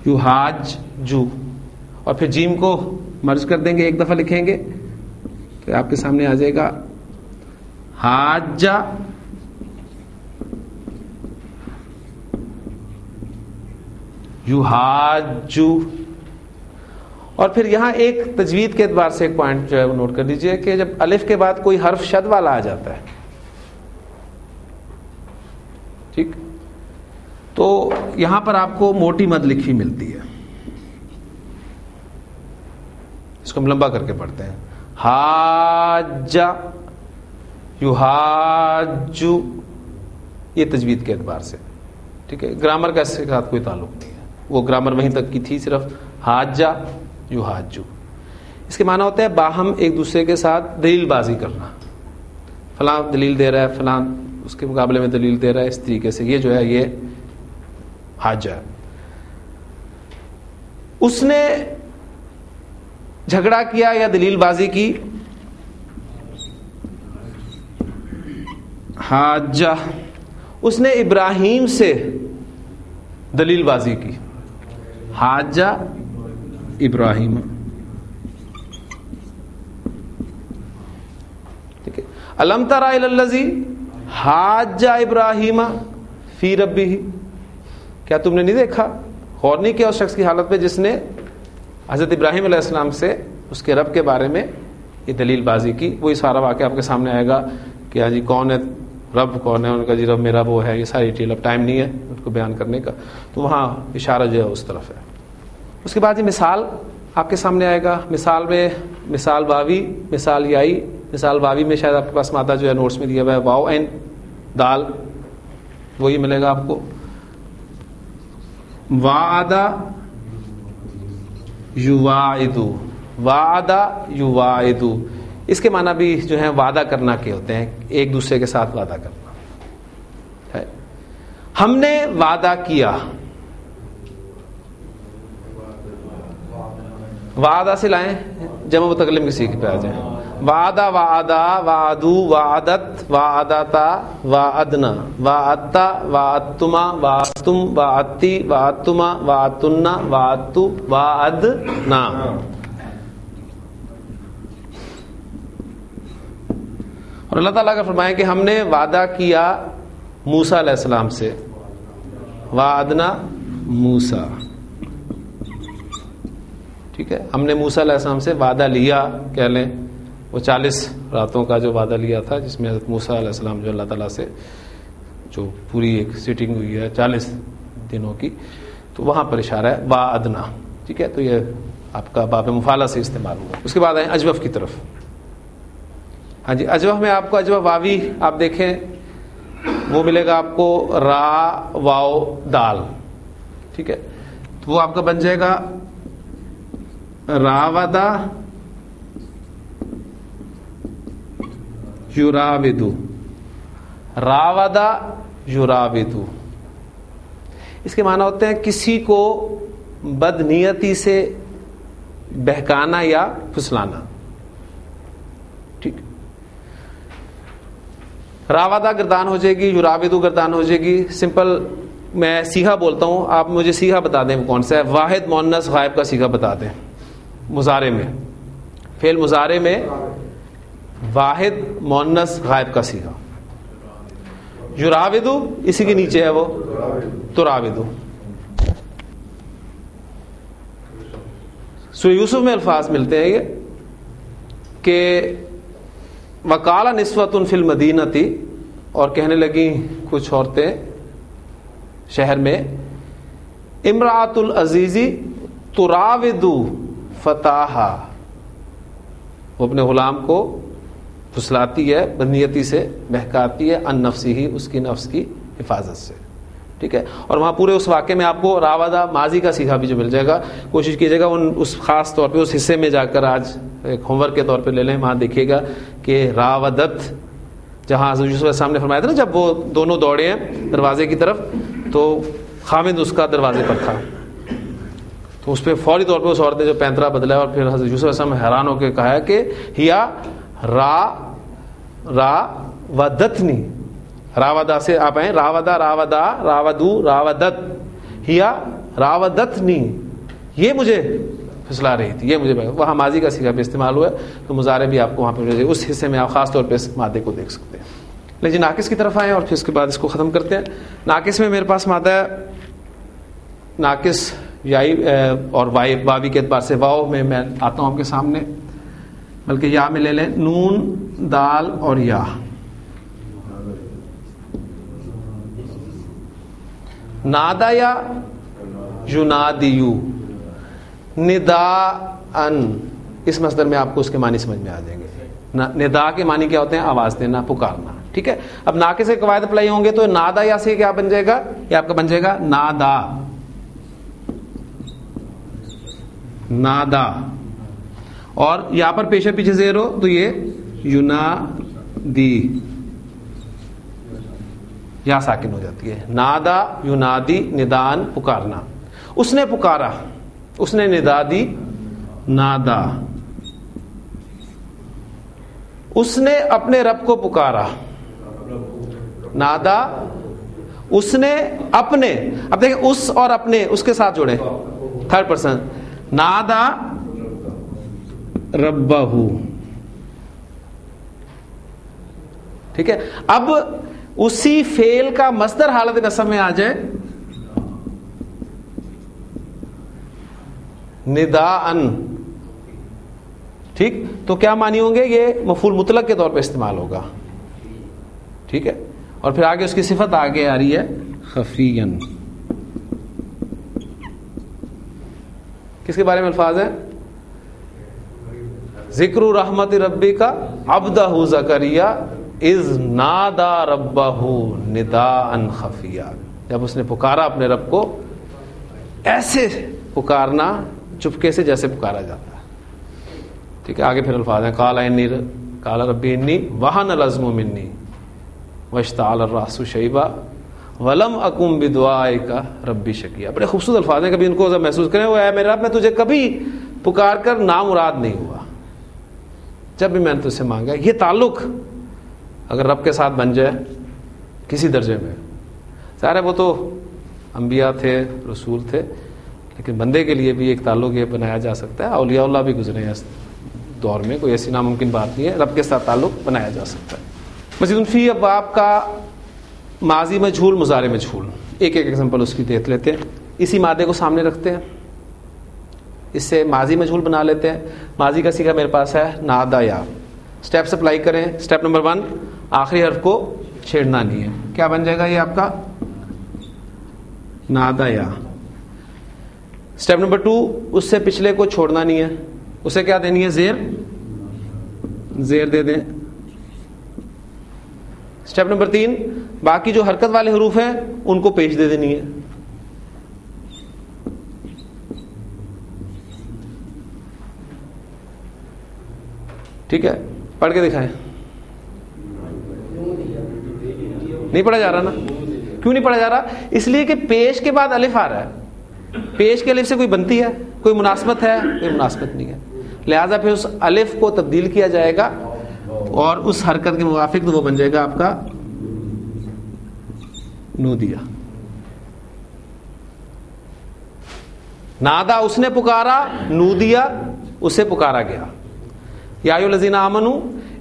یحاجو، اور پھر جیم کو مرج کر دیں گے، ایک دفعہ لکھیں گے تو آپ کے سامنے آ جائے گا حاجہ یحاجو. اور پھر یہاں ایک تجوید کے اعتبار سے ایک پوائنٹ جو ہے وہ نوٹ کر لیجئے کہ جب الف کے بعد کوئی حرف شد والا آ جاتا ہے، ٹھیک، تو یہاں پر آپ کو موٹی مد لکھی ملتی ہے. اس کو ہم لمبا کر کے پڑھتے ہیں، حاجہ یحاجو، یہ تجوید کے اعتبار سے، ٹھیک ہے. گرامر کا اس کے ساتھ کوئی تعلق نہیں ہے، وہ گرامر وہیں تک کی تھی، صرف حاجہ یحاجو. اس کے معنی ہوتا ہے باہم ایک دوسرے کے ساتھ دلیل بازی کرنا، فلاں دلیل دے رہا ہے، فلاں اس کے مقابلے میں دلیل دے رہا ہے، اس طریقے سے یہ جو ہے یہ حاجہ ہے. اس نے جھگڑا کیا یا دلیل بازی کی، حاجہ. اس نے ابراہیم سے دلیل بازی کی، حاجہ ابراہیم. ٹھیک ہے. الم تر الی الذی حاجہ ابراہیم فی ربہ، کیا تم نے نہیں دیکھا، غور نہیں کیا اس شخص کی حالت پہ جس نے حضرت ابراہیم علیہ السلام سے اس کے رب کے بارے میں یہ دلیل بازی کی. وہی سارا واقعہ آپ کے سامنے آئے گا کہ ہاں جی کون ہے رب، کون ہے ان کا، جی رب میرا وہ ہے، یہ ساری ڈیٹیل. اب ٹائم نہیں ہے ان کو بیان کرنے کا، تو وہاں اشارہ جو ہے اس طرف ہے. اس کے بعد یہ مثال آپ کے سامنے آئے گا. مثال میں مثال واوی، مثال یائی. مثال واوی میں شاید آپ کے پاس مادہ جو ہے نوٹس میں دیا ہوا ہے واو این دال، وہی ملے گا آپ کو. وعدہ یواعدو، وعدہ یواعدو، اس کے معنی بھی جو ہے وعدہ کرنا کے ہوتے ہیں، ایک دوسرے کے ساتھ وعدہ کرنا ہے. ہم نے وعدہ کیا، وعدہ سے لائیں جمع متکلم کی سیکھ پہ آ جائیں. وعدہ، وعدہ، وعدو، وعدت، وعدتا، وعدنا، وعدتا، وعدتما، وعدتم، وعدتی، وعدتما، وعدتنا، وعدتو، وعدنا. اور اللہ تعالیٰ کا فرمایا کہ ہم نے وعدہ کیا موسیٰ علیہ السلام سے، وعدنا موسیٰ. ٹھیک ہے. ہم نے موسیٰ علیہ السلام سے وعدہ لیا، کہہ لیں وہ 40 راتوں کا جو وعدہ لیا تھا، جس میں حضرت موسیٰ علیہ السلام جو اللہ تعالیٰ سے جو پوری ایک سیٹنگ ہوئی ہے 40 دنوں کی، تو وہاں پر اشارہ ہے وعدنا. ٹھیک ہے. تو یہ آپ کا باب مفعلہ سے استعمال ہوا. اس کے بعد آئیں اجوف کی طرف. ہاں جی، اجوف میں آپ کو اجوف واوی آپ دیکھیں وہ ملے گا آپ کو را واو دال. ٹھیک ہے. تو وہ آپ کا بن جائے گا راودہ یراودو، راودہ یراودو. اس کے معنی ہوتے ہیں کسی کو بدنیتی سے بہکانا یا پھسلانا. ٹھیک. راودہ گردان ہو جائے گی، یراودو گردان ہو جائے گی. سمپل میں سیغہ بولتا ہوں، آپ مجھے سیغہ بتا دیں کون سا ہے. واحد مؤنث غائب کا سیغہ بتا دیں. مضارع میں، فعل مضارع میں واحد مؤنث غائب کا سیغہ. یراودو اسی کے نیچے ہے وہ تراودو. سورہ یوسف میں الفاظ ملتے ہیں یہ کہ وقال نسوۃ فی المدینۃ، اور کہنے لگیں کچھ عورتیں شہر میں، امرأۃ العزیز تراود فتاحا، وہ اپنے غلام کو پھسلاتی ہے، بدنیتی سے بہکاتی ہے، ان نفسی ہی، اس کی نفس کی حفاظت سے. ٹھیک ہے. اور وہاں پورے اس واقعے میں آپ کو راودہ ماضی کا سیغہ بھی جو مل جائے گا. کوشش کیجیے گا اس خاص طور پہ اس حصے میں جا کر آج ایک ہوم ورک کے طور پہ لے لیں. وہاں دیکھیے گا کہ راودت، جہاں حضرت یوسف علیہ السلام نے فرمایا تھا نا جب وہ دونوں دوڑے ہیں دروازے کی طرف تو خامد اس کا دروازے پر تھا، تو اس پہ فوری طور پہ اس عورت نے جو پینترا بدلا اور پھر حضرت یوسف علیہ السلام حیران ہو کے کہا ہے کہ ہیا راودتنی. راودہ سے آپ آئیں، راودہ، راودہ، راودو، راودت. ہیا راودتنی، یہ مجھے پھسلا رہی تھی، یہ مجھے، وہاں ماضی کا صیغہ بھی استعمال ہوا ہے، تو مضارع بھی آپ کو وہاں پہ اس حصے میں آپ خاص طور پہ اس مادے کو دیکھ سکتے ہیں. لیکن ناقص کی طرف آئیں اور پھر اس کے بعد اس کو ختم کرتے ہیں. ناقص میں میرے پاس مادہ ہے ناقص یائی اور واوی کے اعتبار سے. واو میں آتا ہوں آپ کے سامنے، بلکہ یا میں لے لیں، نون دال اور یا. نادا یا ینادیو نداءن، اس مصدر میں آپ کو اس کے معنی سمجھ میں آ جائیں گے. ندا کے معنی کیا ہوتے ہیں؟ آواز دینا، پکارنا. ٹھیک ہے. اب ناقص کے قواعد اپلائی ہوں گے تو نادا یا سے کیا بن جائے گا؟ یہ آپ کا بن جائے گا نادا. نادا، اور یہاں پر پیشے پیچھے زیر ہو تو یہ ینادی، یا ساکن ہو جاتی ہے. نادا ینادی ندان، پکارنا. اس نے پکارا، اس نے ندا دی، نادا. اس نے اپنے رب کو پکارا، نادا. اس نے اپنے، اب دیکھیں اس اور اپنے اس کے ساتھ جوڑے، تھرڈ پرسن. نادا ربہ. ٹھیک ہے. اب اسی فعل کا مصدر حالت نصب میں آ جائے نداءن، ٹھیک، تو کیا معنی ہوں گے؟ یہ مفعول مطلق کے طور پہ استعمال ہوگا. ٹھیک ہے. اور پھر آگے اس کی صفت آگے آ رہی ہے خفیًا. کس کے بارے میں الفاظ ہیں؟ ذکر رحمت ربی کا عبدہ زکریا اذ نادا ربہ نداء خفیہ. جب اس نے پکارا اپنے رب کو، ایسے پکارنا چپکے سے جیسے پکارا جاتا ہے. ٹھیک ہے. آگے پھر الفاظ ہیں قال ربی انی وہن العظم منی واشتعل الرأس شیبا ولم اکن بدعائک ربی شقیا. بڑے خوبصورت الفاظ ہیں، کبھی ان کو محسوس کریں، وہ اے میرے رب میں تجھے کبھی پکار کر نامراد نہیں ہوا، جب بھی میں نے تجھ سے مانگا. یہ تعلق اگر رب کے ساتھ بن جائے کسی درجے میں، ظاہر ہے وہ تو انبیاء تھے، رسول تھے، لیکن بندے کے لیے بھی ایک تعلق یہ بنایا جا سکتا ہے. اولیاء اللہ بھی گزرے ہیں اس دور میں، کوئی ایسی ناممکن بات نہیں ہے، رب کے ساتھ تعلق بنایا جا سکتا ہے. مزید فی ابواب کا ماضی مجہول، مضارع مجہول، ایک ایک ایگزامپل اس کی دیکھ لیتے ہیں. اسی مادے کو سامنے رکھتے ہیں، اس سے ماضی مجہول بنا لیتے ہیں. ماضی کا صیغہ میرے پاس ہے نادا یا. اسٹیپس اپلائی کریں. اسٹیپ نمبر 1، آخری حرف کو چھیڑنا نہیں ہے. کیا بن جائے گا یہ آپ کا؟ نادا یا. اسٹیپ نمبر 2، اس سے پچھلے کو چھوڑنا نہیں ہے. اسے کیا دینی ہے؟ زیر دے دیں. اسٹیپ نمبر 3، باقی جو حرکت والے حروف ہیں ان کو پیش دے دینی ہے. ٹھیک ہے. پڑھ کے دکھائیں. نہیں پڑھا جا رہا نا؟ کیوں نہیں پڑھا جا رہا؟ اس لیے کہ پیش کے بعد الف آ رہا ہے. پیش کے الف سے کوئی بنتی ہے؟ کوئی مناسبت ہے؟ کوئی مناسبت نہیں ہے. لہذا پھر اس الف کو تبدیل کیا جائے گا اور اس حرکت کے موافق تو وہ بن جائے گا آپ کا نودیا. نادا اس نے پکارا، نودیا اسے پکارا گیا. یا ایھا الذین آمنوا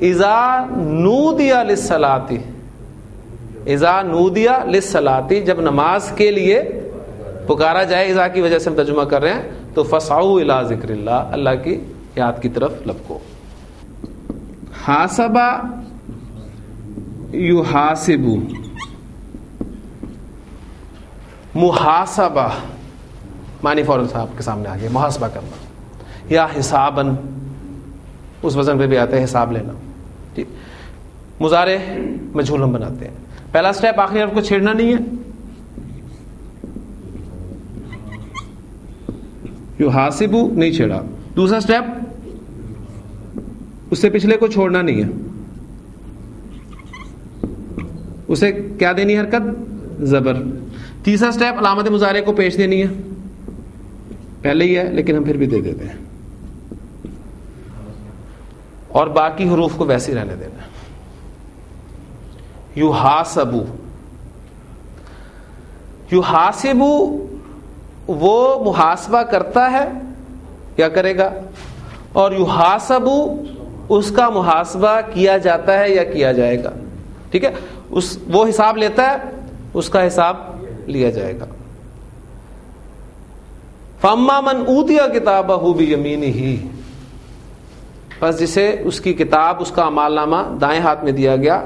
اذا نودی للصلاۃ، اذا نودی للصلاۃ، جب نماز کے لیے پکارا جائے. اذا کی وجہ سے ہم ترجمہ کر رہے ہیں تو فسعوا الی ذکر اللہ، اللہ کی یاد کی طرف لپکو. حاسبہ یحاسب، محاسبہ معنی فوراً صاحب کے سامنے آ گیا، محاسبہ کرنا. یا حسابن، اس وزن پہ بھی آتا ہے حساب لینا. ٹھیک. مضارع مجہول ہم بناتے ہیں. پہلا سٹیپ، آخری حرف کو چھیڑنا نہیں ہے. یحاسب نہیں چھیڑا. دوسرا سٹیپ، اس سے پچھلے کو چھوڑنا نہیں ہے. اسے کیا دینی ہے؟ حرکت زبر. تیسرا سٹیپ، علامت مضارع کو پیش دینی ہے. پہلے ہی ہے لیکن ہم پھر بھی دے دیتے ہیں. اور باقی حروف کو ویسے ہی رہنے دینا. یحاسب، یحاسب وہ محاسبہ کرتا ہے کیا کرے گا، اور یحاسب اس کا محاسبہ کیا جاتا ہے یا کیا جائے گا. ٹھیک ہے، وہ حساب لیتا ہے، اس کا حساب لیا جائے گا. فَأَمَّا مَنْ أُوتِيَ كِتَابَهُ بِيَمِينِهِ، پس جسے اس کی کتاب، اس کا اعمال نامہ دائیں ہاتھ میں دیا گیا،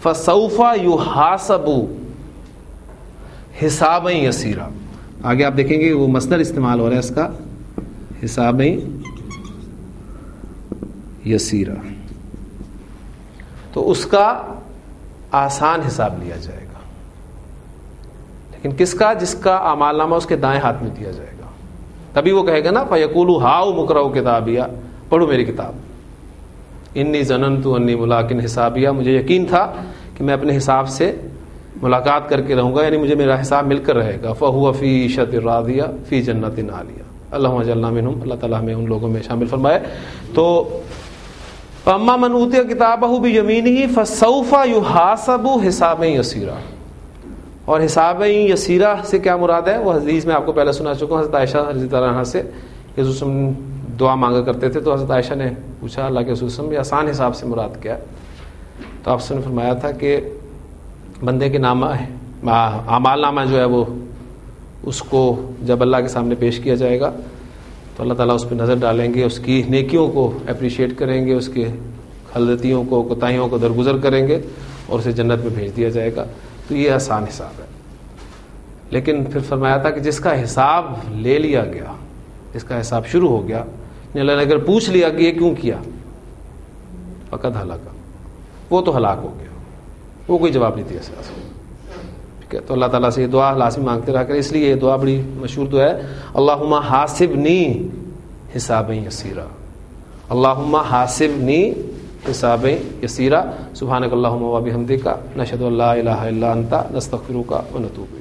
فَسَوْفَ يُحَاسَبُ حِسَابًا يَسِيرًا. آگے آپ دیکھیں گے وہ مصدر استعمال ہو رہا ہے اس کا، حسابًا یسیرا، تو اس کا آسان حساب لیا جائے گا. لیکن کس کا؟ جس کا اعمال نامہ اس کے دائیں ہاتھ میں دیا جائے گا. تبھی وہ کہے گا نا فَيَقُولُ هَاؤ مُقْرَؤْ کِتَابِیَہ، پڑھو میری کتاب. انی ظننت انی ملاقٍ حسابیہ، مجھے یقین تھا کہ میں اپنے حساب سے ملاقات کر کے رہوں گا، یعنی مجھے میرا حساب مل کر رہے گا. فَهُوَ فِي عِیشَةٍ رَاضِیَةٍ فِی جَنَّةٍ عَالیَةٍ. اللہم اجعلنا منہم، اللہ تعالیٰ ہمیں ان لوگوں میں شامل فرمائے. تو فَأَمَّا مَنْ أُوتِیَ کِتَابَهُ بِیَمِینِهِ فَسَوْفَ يُحَاسَبُ حِسَابًا یَسِیرًا. اور حساب یسیرہ سے کیا مراد ہے؟ وہ حدیث میں آپ کو پہلے سنا چکا ہوں حضرت عائشہ رضی اللہ عنہا سے کہ رسول دعا مانگا کرتے تھے، تو حضرت عائشہ نے پوچھا اللہ کے رسول یہ آسان حساب سے مراد کیا ہے؟ تو آپ نے فرمایا تھا کہ بندے کے نامہ اعمال نامہ جو ہے وہ اس کو جب اللہ کے سامنے پیش کیا جائے گا تو اللہ تعالیٰ اس پہ نظر ڈالیں گے، اس کی نیکیوں کو اپریشیٹ کریں گے، اس کے غلطیوں کو، کوتاہیوں کو درگزر کریں گے اور اسے جنت میں بھیج دیا جائے گا. تو یہ آسان حساب ہے. لیکن پھر فرمایا تھا کہ جس کا حساب لے لیا گیا، جس کا حساب شروع ہو گیا، اللہ نے اگر پوچھ لیا کہ یہ کیوں کیا، فقط ہلاک، وہ تو ہلاک ہو گیا، وہ کوئی جواب نہیں دیا سکتا. ٹھیک ہے، تو اللہ تعالیٰ سے یہ دعا لازم مانگتے رہا کریں. اس لیے یہ دعا بڑی مشہور دعا ہے، اللہم حاسبنی حسابا یسیرا. اللہم حاسبنی حسابا یسیرا. سبحانک اللہم و بحمدک، نشہد ان لا الہ الا انت، نستغفرک و نتوب الیک.